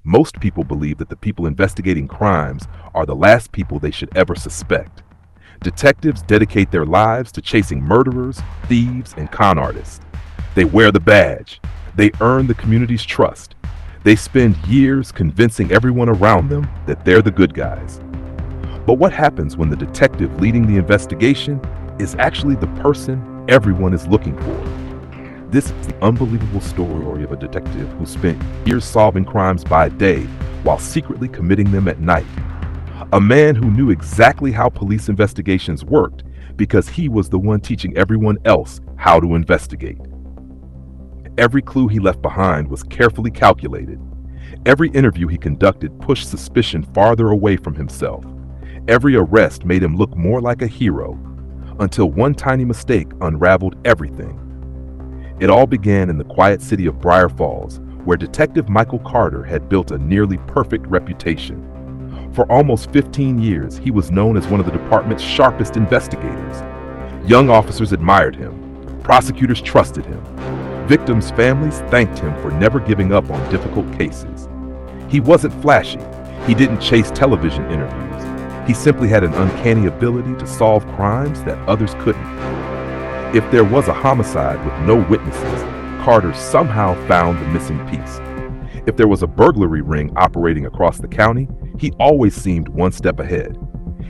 Most people believe that the people investigating crimes are the last people they should ever suspect. Detectives dedicate their lives to chasing murderers, thieves, and con artists. They wear the badge. They earn the community's trust. They spend years convincing everyone around them that they're the good guys. But what happens when the detective leading the investigation is actually the person everyone is looking for? This is the unbelievable story of a detective who spent years solving crimes by day while secretly committing them at night. A man who knew exactly how police investigations worked because he was the one teaching everyone else how to investigate. Every clue he left behind was carefully calculated. Every interview he conducted pushed suspicion farther away from himself. Every arrest made him look more like a hero, until one tiny mistake unraveled everything. It all began in the quiet city of Briar Falls, where Detective Michael Carter had built a nearly perfect reputation. For almost 15 years, he was known as one of the department's sharpest investigators. Young officers admired him. Prosecutors trusted him. Victims' families thanked him for never giving up on difficult cases. He wasn't flashy. He didn't chase television interviews. He simply had an uncanny ability to solve crimes that others couldn't. If there was a homicide with no witnesses, Carter somehow found the missing piece. If there was a burglary ring operating across the county, he always seemed one step ahead.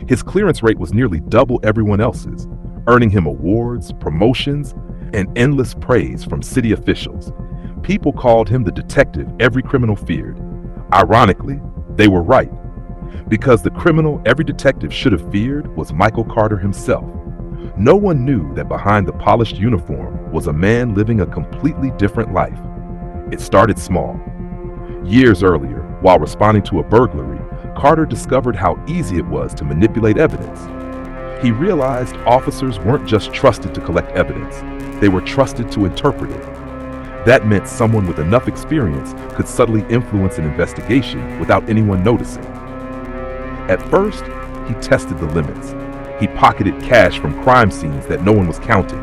His clearance rate was nearly double everyone else's, earning him awards, promotions, and endless praise from city officials. People called him the detective every criminal feared. Ironically, they were right, because the criminal every detective should have feared was Michael Carter himself. No one knew that behind the polished uniform was a man living a completely different life. It started small. Years earlier, while responding to a burglary, Carter discovered how easy it was to manipulate evidence. He realized officers weren't just trusted to collect evidence, they were trusted to interpret it. That meant someone with enough experience could subtly influence an investigation without anyone noticing. At first, he tested the limits. He pocketed cash from crime scenes that no one was counting.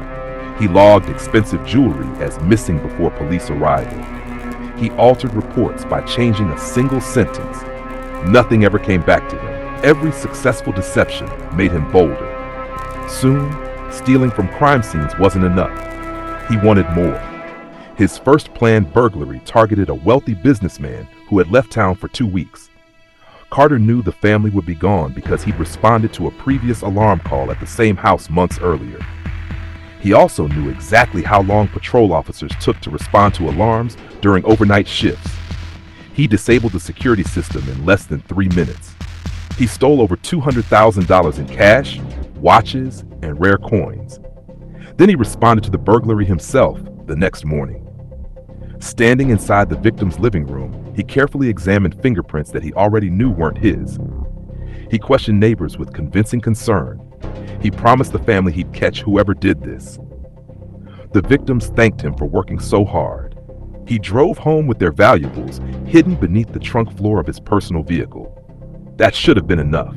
He logged expensive jewelry as missing before police arrival. He altered reports by changing a single sentence. Nothing ever came back to him. Every successful deception made him bolder. Soon, stealing from crime scenes wasn't enough. He wanted more. His first planned burglary targeted a wealthy businessman who had left town for 2 weeks. Carter knew the family would be gone because he'd responded to a previous alarm call at the same house months earlier. He also knew exactly how long patrol officers took to respond to alarms during overnight shifts. He disabled the security system in less than 3 minutes. He stole over $200,000 in cash, watches, and rare coins. Then he responded to the burglary himself the next morning. Standing inside the victim's living room, he carefully examined fingerprints that he already knew weren't his. He questioned neighbors with convincing concern. He promised the family he'd catch whoever did this. The victims thanked him for working so hard. He drove home with their valuables hidden beneath the trunk floor of his personal vehicle. That should have been enough.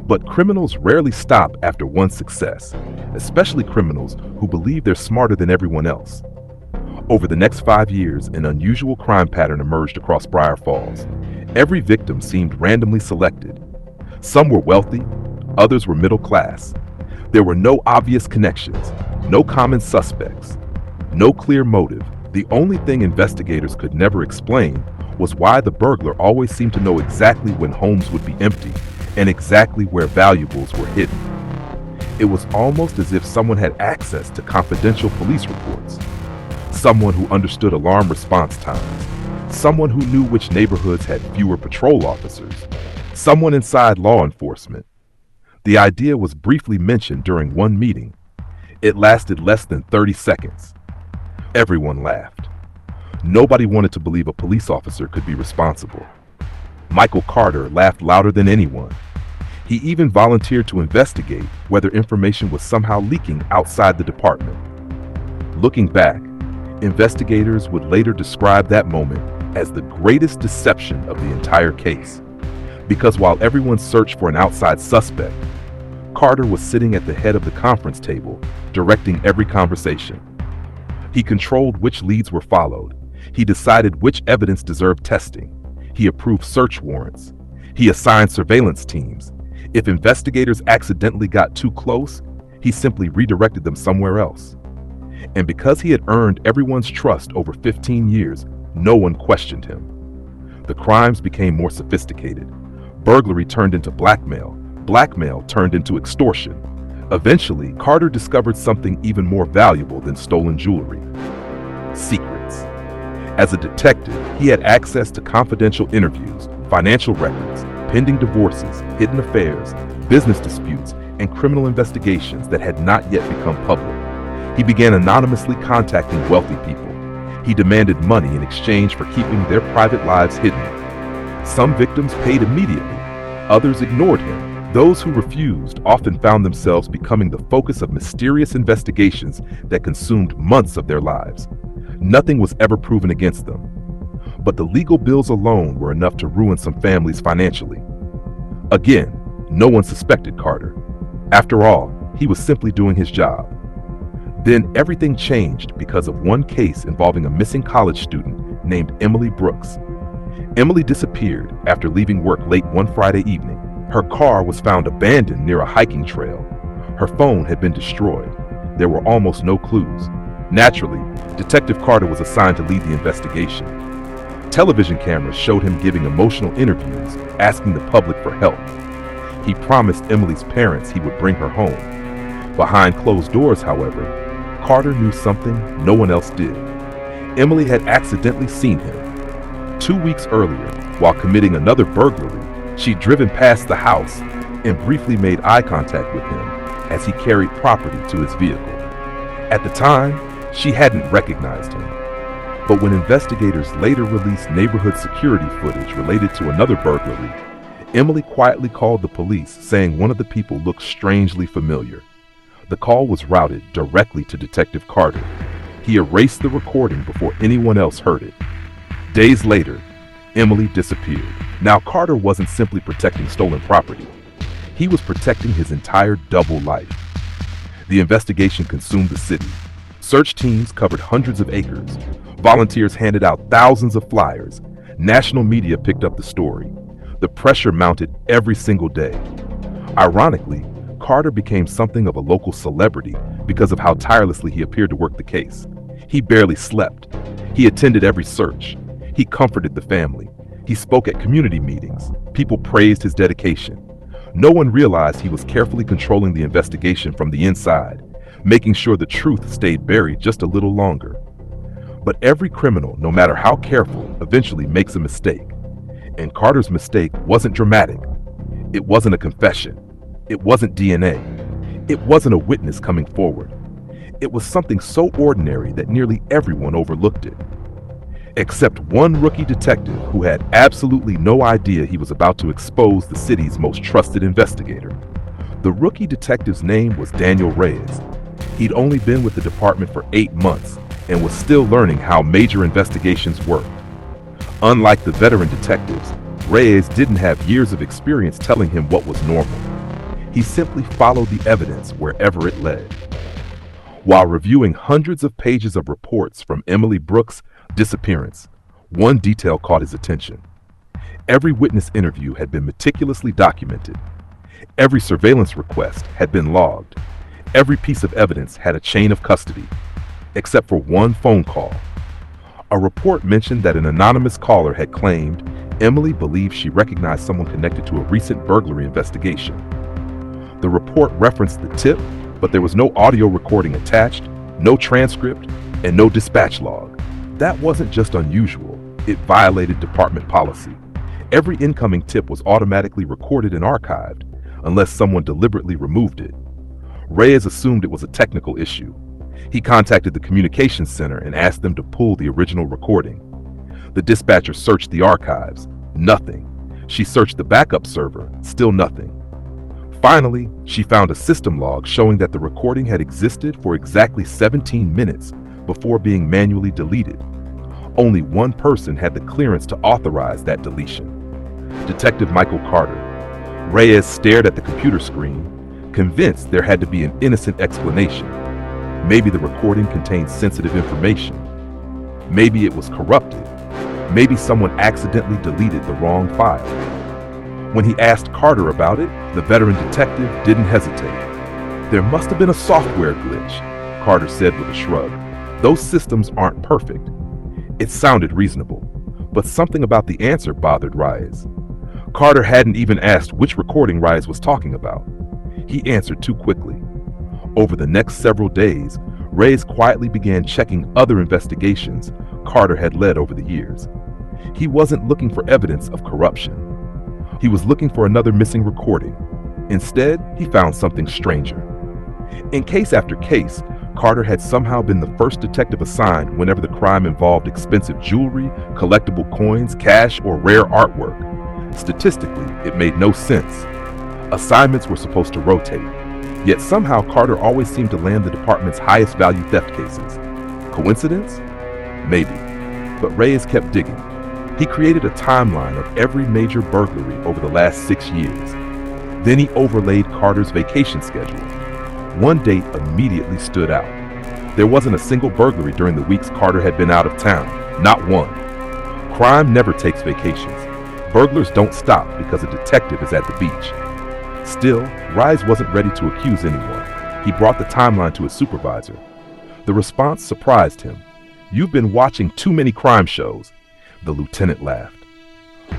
But criminals rarely stop after one success, especially criminals who believe they're smarter than everyone else. Over the next 5 years, an unusual crime pattern emerged across Briar Falls. Every victim seemed randomly selected. Some were wealthy, others were middle class. There were no obvious connections, no common suspects, no clear motive. The only thing investigators could never explain was why the burglar always seemed to know exactly when homes would be empty and exactly where valuables were hidden. It was almost as if someone had access to confidential police reports. Someone who understood alarm response times. Someone who knew which neighborhoods had fewer patrol officers. Someone inside law enforcement. The idea was briefly mentioned during one meeting. It lasted less than 30 seconds. Everyone laughed. Nobody wanted to believe a police officer could be responsible. Michael Carter laughed louder than anyone. He even volunteered to investigate whether information was somehow leaking outside the department. Looking back, investigators would later describe that moment as the greatest deception of the entire case. Because while everyone searched for an outside suspect, Carter was sitting at the head of the conference table, directing every conversation. He controlled which leads were followed. He decided which evidence deserved testing. He approved search warrants. He assigned surveillance teams. If investigators accidentally got too close, he simply redirected them somewhere else. And because he had earned everyone's trust over 15 years, no one questioned him. The crimes became more sophisticated. Burglary turned into blackmail. Blackmail turned into extortion. Eventually, Carter discovered something even more valuable than stolen jewelry: secrets. As a detective, he had access to confidential interviews, financial records, pending divorces, hidden affairs, business disputes, and criminal investigations that had not yet become public. He began anonymously contacting wealthy people. He demanded money in exchange for keeping their private lives hidden. Some victims paid immediately. Others ignored him. Those who refused often found themselves becoming the focus of mysterious investigations that consumed months of their lives. Nothing was ever proven against them. But the legal bills alone were enough to ruin some families financially. Again, no one suspected Carter. After all, he was simply doing his job. Then everything changed because of one case involving a missing college student named Emily Brooks. Emily disappeared after leaving work late one Friday evening. Her car was found abandoned near a hiking trail. Her phone had been destroyed. There were almost no clues. Naturally, Detective Carter was assigned to lead the investigation. Television cameras showed him giving emotional interviews, asking the public for help. He promised Emily's parents he would bring her home. Behind closed doors, however, Carter knew something no one else did. Emily had accidentally seen him. 2 weeks earlier, while committing another burglary, she'd driven past the house and briefly made eye contact with him as he carried property to his vehicle. At the time, she hadn't recognized him. But when investigators later released neighborhood security footage related to another burglary, Emily quietly called the police, saying one of the people looked strangely familiar. The call was routed directly to Detective Carter. He erased the recording before anyone else heard it. Days later, Emily disappeared. Now Carter wasn't simply protecting stolen property. He was protecting his entire double life. The investigation consumed the city. Search teams covered hundreds of acres. Volunteers handed out thousands of flyers. National media picked up the story. The pressure mounted every single day. Ironically, Carter became something of a local celebrity because of how tirelessly he appeared to work the case. He barely slept. He attended every search. He comforted the family. He spoke at community meetings. People praised his dedication. No one realized he was carefully controlling the investigation from the inside, making sure the truth stayed buried just a little longer. But every criminal, no matter how careful, eventually makes a mistake. And Carter's mistake wasn't dramatic. It wasn't a confession. It wasn't DNA. It wasn't a witness coming forward. It was something so ordinary that nearly everyone overlooked it. Except one rookie detective who had absolutely no idea he was about to expose the city's most trusted investigator. The rookie detective's name was Daniel Reyes. He'd only been with the department for 8 months and was still learning how major investigations worked. Unlike the veteran detectives, Reyes didn't have years of experience telling him what was normal. He simply followed the evidence wherever it led. While reviewing hundreds of pages of reports from Emily Brooks' disappearance, one detail caught his attention. Every witness interview had been meticulously documented. Every surveillance request had been logged. Every piece of evidence had a chain of custody, except for one phone call. A report mentioned that an anonymous caller had claimed Emily believed she recognized someone connected to a recent burglary investigation. The report referenced the tip, but there was no audio recording attached, no transcript, and no dispatch log. That wasn't just unusual, it violated department policy. Every incoming tip was automatically recorded and archived, unless someone deliberately removed it. Reyes assumed it was a technical issue. He contacted the communications center and asked them to pull the original recording. The dispatcher searched the archives. Nothing. She searched the backup server. Still nothing. Finally, she found a system log showing that the recording had existed for exactly 17 minutes before being manually deleted. Only one person had the clearance to authorize that deletion: Detective Michael Carter. Reyes stared at the computer screen, convinced there had to be an innocent explanation. Maybe the recording contained sensitive information. Maybe it was corrupted. Maybe someone accidentally deleted the wrong file. When he asked Carter about it, the veteran detective didn't hesitate. There must have been a software glitch, Carter said with a shrug. Those systems aren't perfect. It sounded reasonable, but something about the answer bothered Reyes. Carter hadn't even asked which recording Reyes was talking about. He answered too quickly. Over the next several days, Reyes quietly began checking other investigations Carter had led over the years. He wasn't looking for evidence of corruption. He was looking for another missing recording. Instead, he found something stranger. In case after case, Carter had somehow been the first detective assigned whenever the crime involved expensive jewelry, collectible coins, cash, or rare artwork. Statistically, it made no sense. Assignments were supposed to rotate, yet somehow Carter always seemed to land the department's highest value theft cases. Coincidence? Maybe. But Reyes kept digging. He created a timeline of every major burglary over the last 6 years. Then he overlaid Carter's vacation schedule. One date immediately stood out. There wasn't a single burglary during the weeks Carter had been out of town. Not one. Crime never takes vacations. Burglars don't stop because a detective is at the beach. Still, Reyes wasn't ready to accuse anyone. He brought the timeline to his supervisor. The response surprised him. "You've been watching too many crime shows." The lieutenant laughed.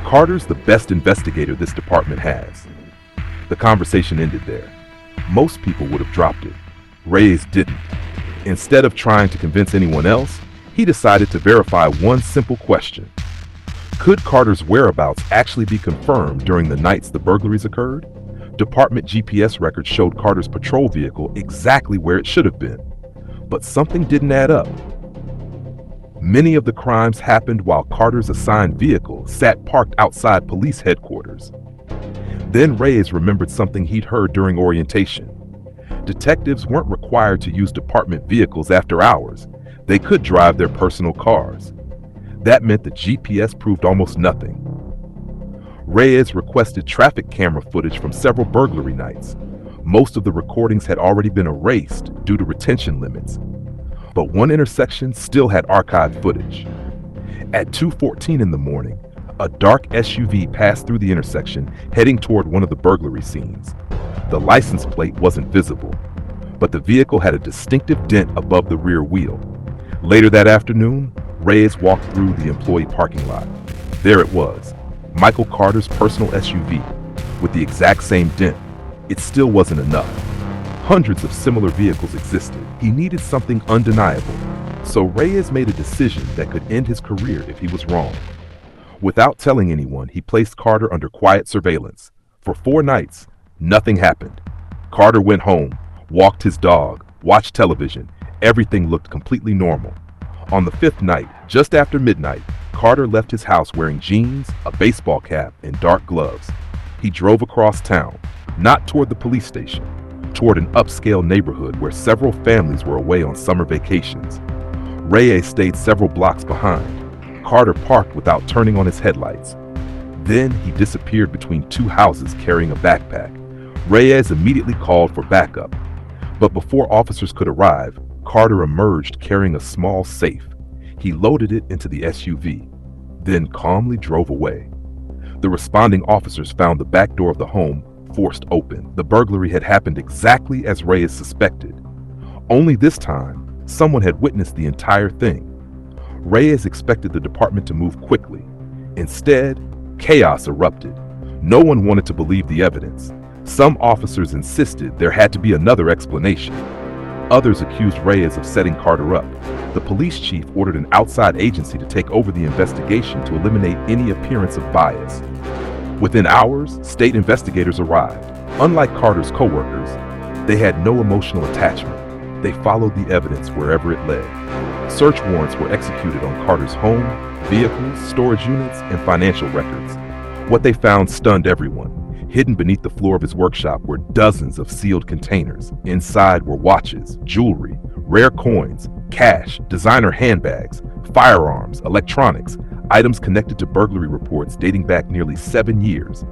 "Carter's the best investigator this department has." The conversation ended there. Most people would have dropped it. Reyes didn't. Instead of trying to convince anyone else, he decided to verify one simple question. Could Carter's whereabouts actually be confirmed during the nights the burglaries occurred? Department GPS records showed Carter's patrol vehicle exactly where it should have been. But something didn't add up. Many of the crimes happened while Carter's assigned vehicle sat parked outside police headquarters. Then Reyes remembered something he'd heard during orientation. Detectives weren't required to use department vehicles after hours. They could drive their personal cars. That meant the GPS proved almost nothing. Reyes requested traffic camera footage from several burglary nights. Most of the recordings had already been erased due to retention limits. But one intersection still had archived footage. At 2:14 in the morning, a dark SUV passed through the intersection, heading toward one of the burglary scenes. The license plate wasn't visible, but the vehicle had a distinctive dent above the rear wheel. Later that afternoon, Reyes walked through the employee parking lot. There it was, Michael Carter's personal SUV, with the exact same dent. It still wasn't enough. Hundreds of similar vehicles existed. He needed something undeniable. So Reyes made a decision that could end his career if he was wrong. Without telling anyone, he placed Carter under quiet surveillance. For 4 nights, nothing happened. Carter went home, walked his dog, watched television. Everything looked completely normal. On the 5th night, just after midnight, Carter left his house wearing jeans, a baseball cap, and dark gloves. He drove across town, not toward the police station, toward an upscale neighborhood where several families were away on summer vacations. Reyes stayed several blocks behind. Carter parked without turning on his headlights. Then he disappeared between 2 houses carrying a backpack. Reyes immediately called for backup. But before officers could arrive, Carter emerged carrying a small safe. He loaded it into the SUV, then calmly drove away. The responding officers found the back door of the home forced open. The burglary had happened exactly as Reyes suspected. Only this time, someone had witnessed the entire thing. Reyes expected the department to move quickly. Instead, chaos erupted. No one wanted to believe the evidence. Some officers insisted there had to be another explanation. Others accused Reyes of setting Carter up. The police chief ordered an outside agency to take over the investigation to eliminate any appearance of bias. Within hours, state investigators arrived. Unlike Carter's co-workers, they had no emotional attachment. They followed the evidence wherever it led. Search warrants were executed on Carter's home, vehicles, storage units, and financial records. What they found stunned everyone. Hidden beneath the floor of his workshop were dozens of sealed containers. Inside were watches, jewelry, rare coins, cash, designer handbags, firearms, electronics, items connected to burglary reports dating back nearly 7 years.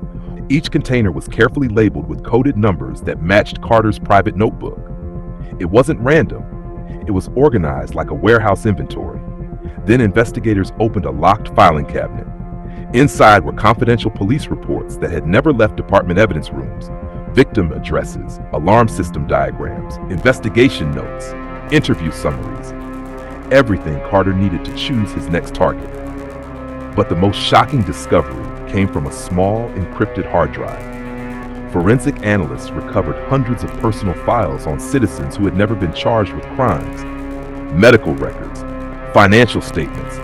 Each container was carefully labeled with coded numbers that matched Carter's private notebook. It wasn't random. It was organized like a warehouse inventory. Then investigators opened a locked filing cabinet. Inside were confidential police reports that had never left department evidence rooms, victim addresses, alarm system diagrams, investigation notes, interview summaries, everything Carter needed to choose his next target. But the most shocking discovery came from a small, encrypted hard drive. Forensic analysts recovered hundreds of personal files on citizens who had never been charged with crimes. Medical records, financial statements,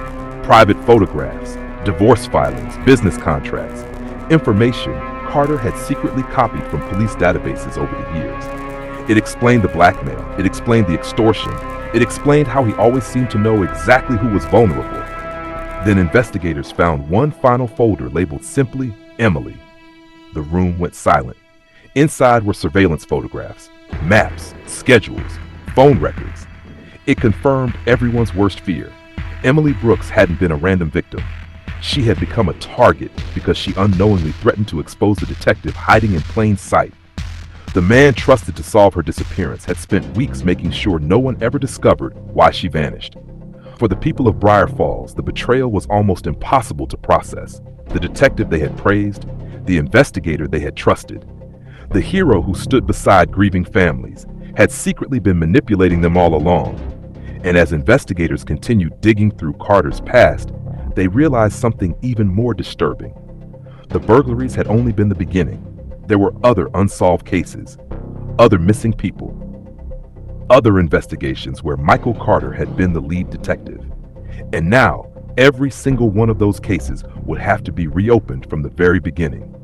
private photographs, divorce filings, business contracts, information Carter had secretly copied from police databases over the years. It explained the blackmail, it explained the extortion, it explained how he always seemed to know exactly who was vulnerable. Then investigators found one final folder labeled simply Emily. The room went silent. Inside were surveillance photographs, maps, schedules, phone records. It confirmed everyone's worst fear. Emily Brooks hadn't been a random victim. She had become a target because she unknowingly threatened to expose the detective hiding in plain sight. The man trusted to solve her disappearance had spent weeks making sure no one ever discovered why she vanished. For the people of Briar Falls, the betrayal was almost impossible to process. The detective they had praised, the investigator they had trusted, the hero who stood beside grieving families, had secretly been manipulating them all along. And as investigators continued digging through Carter's past, they realized something even more disturbing. The burglaries had only been the beginning. There were other unsolved cases, other missing people, other investigations where Michael Carter had been the lead detective. And now, every single one of those cases would have to be reopened from the very beginning.